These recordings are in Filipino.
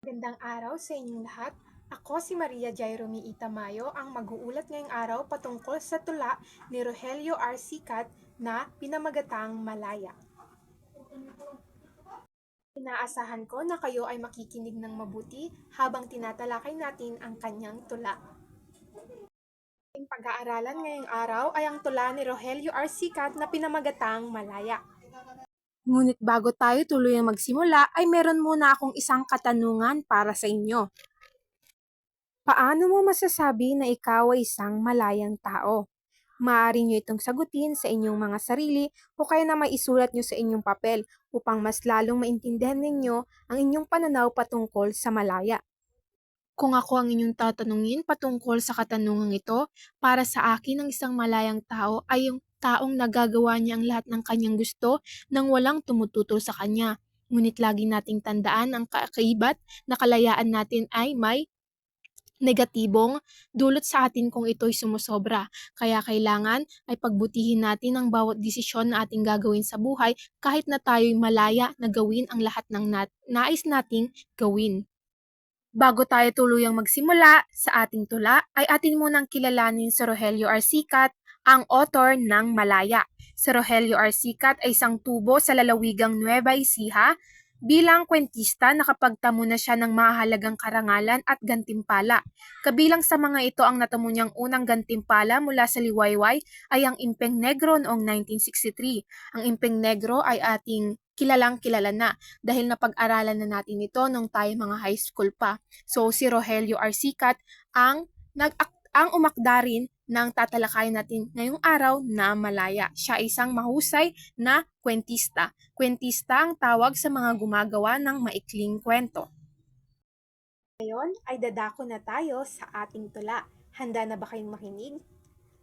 Magandang araw sa inyong lahat. Ako si Maria Jairome Itamayo, ang mag-uulat ngayong araw patungkol sa tula ni Rogelio R. Sicat na Pinamagatang Malaya. Inaasahan ko na kayo ay makikinig ng mabuti habang tinatalakay natin ang kanyang tula. Ang pag-aaralan ngayong araw ay ang tula ni Rogelio R. Sicat na Pinamagatang Malaya. Ngunit bago tayo tuluyang magsimula ay meron muna akong isang katanungan para sa inyo. Paano mo masasabi na ikaw ay isang malayang tao? Maaari nyo itong sagutin sa inyong mga sarili o kaya na maisulat nyo sa inyong papel upang mas lalong maintindihan ninyo ang inyong pananaw patungkol sa malaya. Kung ako ang inyong tatanungin patungkol sa katanungang ito, para sa akin ang isang malayang tao ay yung taong nagagawa niya ang lahat ng kanyang gusto nang walang tumututol sa kanya. Ngunit lagi nating tandaan ang kakaibat na kalayaan natin ay may negatibong dulot sa atin kung ito'y sumusobra. Kaya kailangan ay pagbutihin natin ang bawat desisyon na ating gagawin sa buhay kahit na tayo'y malaya na gawin ang lahat ng nais nating gawin. Bago tayo tuluyang magsimula sa ating tula, ay atin munang kilalanin si Rogelio R. Sicat, ang author ng Malaya. Si Rogelio R. Sicat ay isang tubo sa lalawigang Nueva Ecija. Bilang kwentista, nakapagtamo na siya ng mahalagang karangalan at gantimpala. Kabilang sa mga ito ang natamo niyang unang gantimpala mula sa Liwayway ay ang Impeng Negro noong 1963. Ang Impeng Negro ay ating kilalang kilala na dahil napag-aralan na natin ito nung tayo mga high school pa. So si Rogelio R. Sicat ang umakda rin ng tatalakayin natin ngayong araw na Malaya. Siya ay isang mahusay na kwentista. Kwentista ang tawag sa mga gumagawa ng maikling kwento. Ngayon ay dadako na tayo sa ating tula. Handa na ba kayong makinig?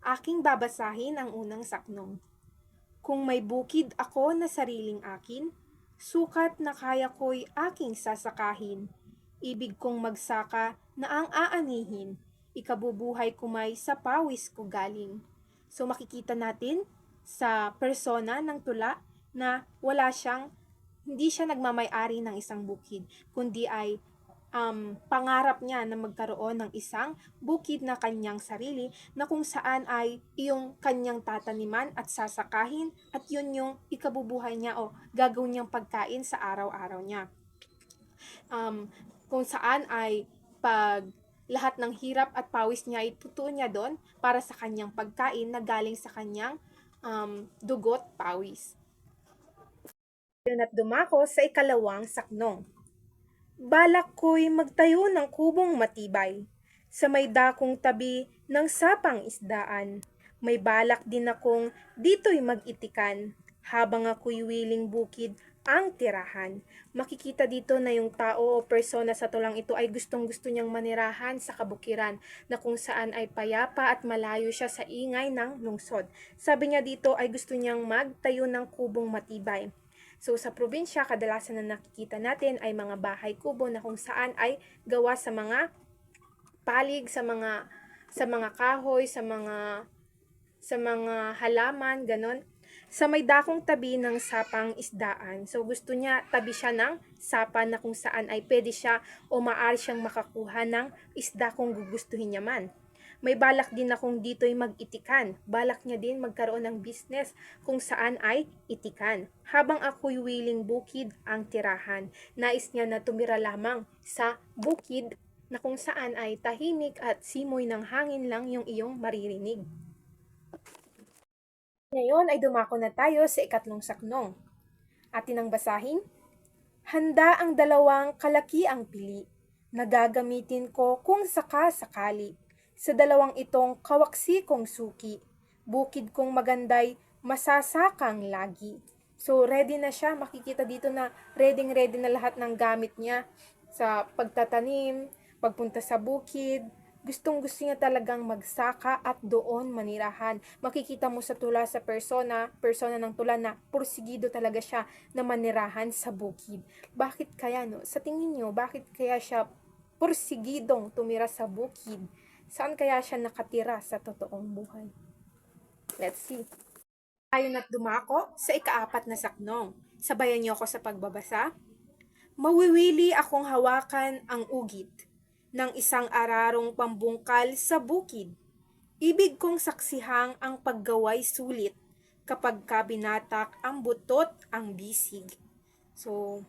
Aking babasahin ang unang saknong. Kung may bukid ako na sariling akin, sukat na kaya ko'y aking sasakahin. Ibig kong magsaka na ang aanihin, ikabubuhay ko may sa pawis ko galing. So makikita natin sa persona ng tula na hindi siya nagmamay-ari ng isang bukid, kundi ay pangarap niya na magkaroon ng isang bukid na kanyang sarili na kung saan ay iyong kanyang tataniman at sasakahin at yun yung ikabubuhay niya o gagawin niyang pagkain sa araw-araw niya. Kung saan ay pag lahat ng hirap at pawis niya ay tutuon niya doon para sa kanyang pagkain na galing sa kanyang dugot pawis. Yun at dumako sa ikalawang saknong. Balak ko'y magtayo ng kubong matibay sa may dakong tabi ng sapang isdaan. May balak din akong dito'y mag-itikan habang ako'y wiling bukid ang tirahan. Makikita dito na yung tao o persona sa tulang ito ay gustong-gusto niyang manirahan sa kabukiran na kung saan ay payapa at malayo siya sa ingay ng lungsod. Sabi niya dito ay gusto niyang magtayo ng kubong matibay. So sa probinsya, kadalasan na nakikita natin ay mga bahay kubo na kung saan ay gawa sa mga palig, sa mga kahoy, sa mga halaman, ganon. Sa may dakong tabi ng sapang isdaan. So gusto niya tabi siya ng sapa na kung saan ay pwede siya o maaari siyang makakuha ng isda kung gugustuhin niya man. May balak din akong dito'y mag-itikan. Balak niya din magkaroon ng business kung saan ay itikan. Habang ako'y willing bukid ang tirahan, nais niya na tumira lamang sa bukid na kung saan ay tahimik at simoy ng hangin lang yung iyong maririnig. Ngayon ay dumako na tayo sa ikatlong saknong. Atin ang basahin. Handa ang dalawang kalakiang pili na gagamitin ko kung sakali sa dalawang itong kawaksikong suki. Bukid kong maganday masasakang lagi. So ready na siya, makikita dito na ready na lahat ng gamit niya sa pagtatanim, pagpunta sa bukid. Gustong-gusto niya talagang magsaka at doon manirahan. Makikita mo sa tula sa persona ng tula na pursigido talaga siya na manirahan sa bukid. Bakit kaya no? Sa tingin niyo, bakit kaya siya pursigidong tumira sa bukid? Saan kaya siya nakatira sa totoong buhay? Let's see. Tayo na't dumako sa ikaapat na saknong. Sabayan niyo ako sa pagbabasa. Mawiwili akong hawakan ang ugit ng isang ararong pambungkal sa bukid. Ibig kong saksihang ang paggaway sulit kapag kabinatak ang butot ang bisig. So,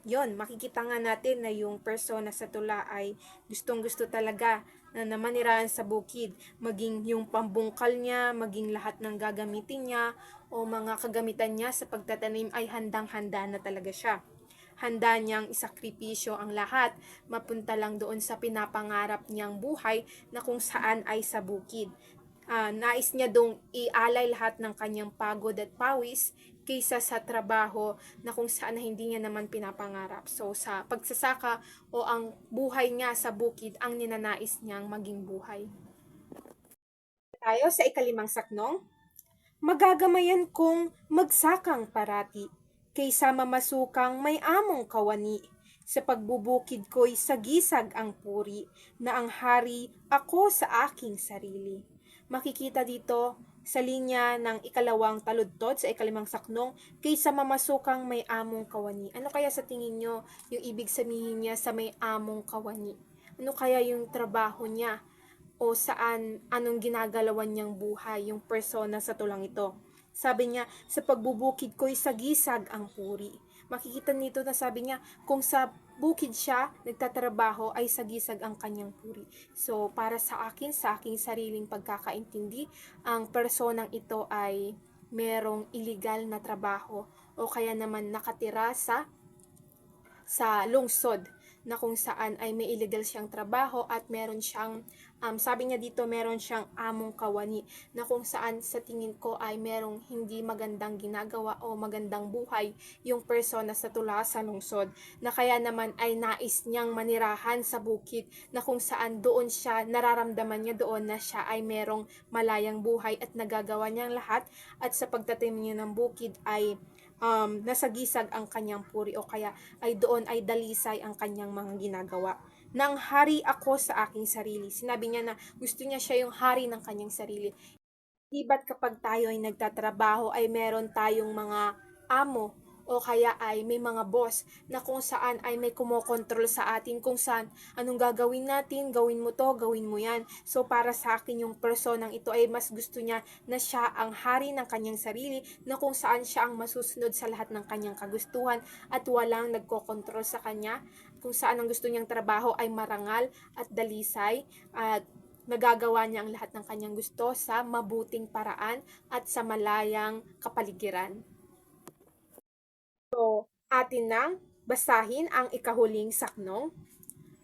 yon makikita nga natin na yung persona sa tula ay gustong-gusto talaga na namanirahan sa bukid. Maging yung pambungkal niya, maging lahat ng gagamitin niya o mga kagamitan niya sa pagtatanim ay handang-handa na talaga siya. Handa niyang isakripisyo ang lahat, mapunta lang doon sa pinapangarap niyang buhay na kung saan ay sa bukid. Nais niya dong ialay lahat ng kanyang pagod at pawis kaysa sa trabaho na kung saan na hindi niya naman pinapangarap. So sa pagsasaka o ang buhay niya sa bukid ang ninanais niyang maging buhay. Tayo sa ikalimang saknong. Magagamayan kong magsakang parati, kaysa mamasukang may among kawani. Sa pagbubukid ko'y sagisag ang puri, na ang hari ako sa aking sarili. Makikita dito sa linya ng ikalawang taludtod sa ikalimang saknong, kaysa mamasukang may among kawani. Ano kaya sa tingin nyo yung ibig sabihin niya sa may among kawani? Ano kaya yung trabaho niya? O saan, anong ginagalawan niyang buhay, yung persona sa tulang ito. Sabi niya, sa pagbubukid ko'y sagisag ang puri. Makikita nito na sabi niya, kung sa bukid siya nagtatrabaho ay sagisag ang kanyang puri. So, para sa aking sariling pagkakaintindi, ang personang ito ay merong illegal na trabaho o kaya naman nakatira sa lungsod na kung saan ay may illegal siyang trabaho at meron siyang, sabi niya dito, meron siyang among kawani na kung saan sa tingin ko ay merong hindi magandang ginagawa o magandang buhay yung persona sa tula sa lungsod na kaya naman ay nais niyang manirahan sa bukid na kung saan doon siya, nararamdaman niya doon na siya ay merong malayang buhay at nagagawa niyang lahat at sa pagtatim niya ng bukid ay nasagisag ang kanyang puri o kaya ay doon ay dalisay ang kanyang mga ginagawa. Nang hari ako sa aking sarili. Sinabi niya na gusto niya siya yung hari ng kanyang sarili. Di ba't kapag tayo ay nagtatrabaho ay meron tayong mga amo o kaya ay may mga boss na kung saan ay may kumokontrol sa atin kung saan anong gagawin natin, gawin mo to, gawin mo yan. So para sa akin yung personang ito ay mas gusto niya na siya ang hari ng kanyang sarili na kung saan siya ang masusunod sa lahat ng kanyang kagustuhan at walang nagkokontrol sa kanya kung saan ang gusto niyang trabaho ay marangal at dalisay at nagagawa niya ang lahat ng kanyang gusto sa mabuting paraan at sa malayang kapaligiran. So, atin nang basahin ang ikahuling saknong.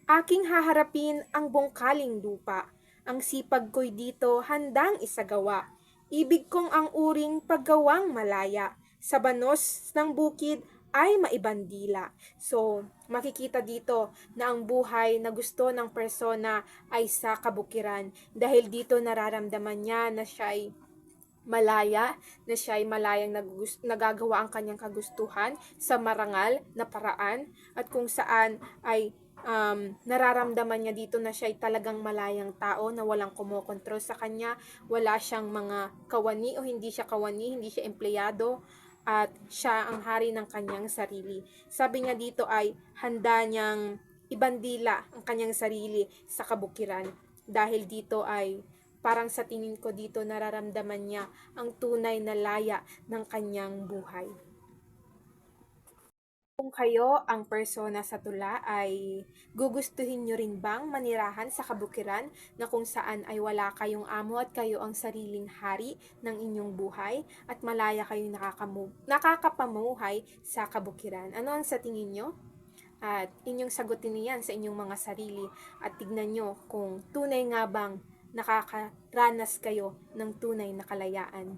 Aking haharapin ang bungkaling lupa. Ang sipag ko'y dito handang isagawa. Ibig kong ang uring paggawang malaya. Sa banos ng bukid ay maibandila. So, makikita dito na ang buhay na gusto ng persona ay sa kabukiran. Dahil dito nararamdaman niya na siya ay malaya, na siya ay malayang nagagawa ang kanyang kagustuhan sa marangal na paraan at kung saan ay nararamdaman niya dito na siya ay talagang malayang tao na walang kumokontrol sa kanya, wala siyang mga kawani o hindi siya kawani, hindi siya empleyado at siya ang hari ng kanyang sarili. Sabi niya dito ay handa niyang ibandila ang kanyang sarili sa kabukiran dahil dito ay parang sa tingin ko dito nararamdaman niya ang tunay na laya ng kanyang buhay. Kung kayo ang persona sa tula ay gugustuhin nyo rin bang manirahan sa kabukiran na kung saan ay wala kayong amo at kayo ang sariling hari ng inyong buhay at malaya kayong nakakapamuhay sa kabukiran? Ano ang sa tingin nyo? At inyong sagutin niyan sa inyong mga sarili at tignan nyo kung tunay nga bang nakakaranas kayo ng tunay na kalayaan.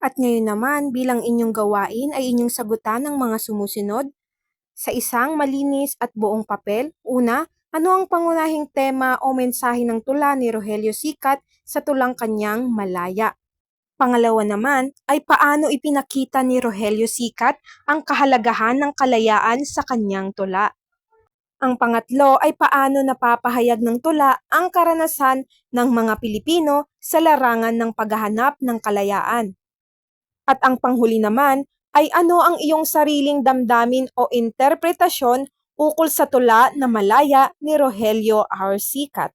At ngayon naman, bilang inyong gawain ay inyong sagutan ng mga sumusunod sa isang malinis at buong papel. Una, ano ang pangunahing tema o mensahe ng tula ni Rogelio Sicat sa tulang kanyang Malaya? Pangalawa naman ay paano ipinakita ni Rogelio Sicat ang kahalagahan ng kalayaan sa kanyang tula. Ang pangatlo ay paano napapahayag ng tula ang karanasan ng mga Pilipino sa larangan ng paghahanap ng kalayaan. At ang panghuli naman, ay ano ang iyong sariling damdamin o interpretasyon ukol sa tula na Malaya ni Rogelio R. Sikat.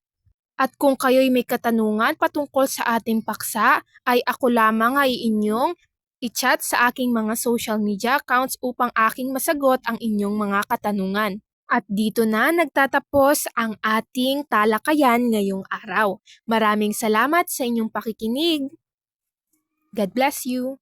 At kung kayo'y may katanungan patungkol sa ating paksa, ay ako lamang ay inyong i-chat sa aking mga social media accounts upang aking masagot ang inyong mga katanungan. At dito na nagtatapos ang ating talakayan ngayong araw. Maraming salamat sa inyong pakikinig. God bless you!